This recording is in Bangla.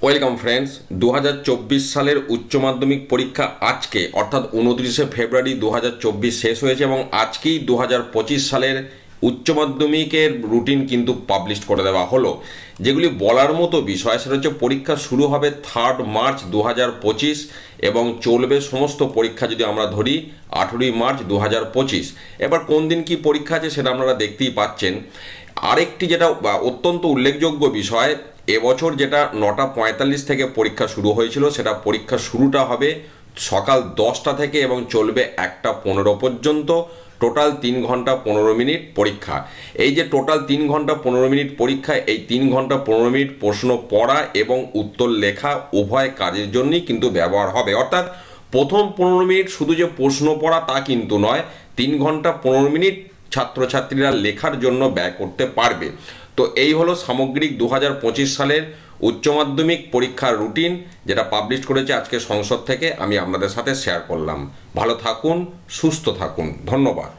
ওয়েলকাম ফ্রেন্ডস, 2024 সালের উচ্চ মাধ্যমিক পরীক্ষা আজকে অর্থাৎ 29শে ফেব্রুয়ারি 2024 শেষ হয়েছে এবং আজকেই 2025 সালের উচ্চ মাধ্যমিকের রুটিন কিন্তু পাবলিশ করে দেওয়া হলো। যেগুলি বলার মতো বিষয় সেটা হচ্ছে পরীক্ষা শুরু হবে 3 মার্চ 2025 এবং চলবে সমস্ত পরীক্ষা যদি আমরা ধরি 18 মার্চ 2025। এবার কোন দিন কি পরীক্ষা আছে সেটা আপনারা দেখতেই পাচ্ছেন। আরেকটি যেটা অত্যন্ত উল্লেখযোগ্য বিষয়, এবছর যেটা 9:45 থেকে পরীক্ষা শুরু হয়েছিল সেটা পরীক্ষা শুরুটা হবে সকাল 10টা থেকে এবং চলবে 1:15 পর্যন্ত। টোটাল 3 ঘন্টা 15 মিনিট পরীক্ষা। এই যে টোটাল 3 ঘন্টা 15 মিনিট পরীক্ষা, এই 3 ঘন্টা 15 মিনিট প্রশ্ন পড়া এবং উত্তর লেখা উভয় কাজের জন্যই কিন্তু ব্যবহার হবে। অর্থাৎ প্রথম 15 মিনিট শুধু যে প্রশ্ন পড়া তা কিন্তু নয়, 3 ঘন্টা 15 মিনিট ছাত্রছাত্রীরা লেখার জন্য ব্যয় করতে পারবে। তো এই হলো সামগ্রিক 2025 সালের উচ্চ মাধ্যমিক পরীক্ষার রুটিন, যেটা পাবলিশ করেছে আজকে সংসদ থেকে। আমি আপনাদের সাথে শেয়ার করলাম। ভালো থাকুন, সুস্থ থাকুন, ধন্যবাদ।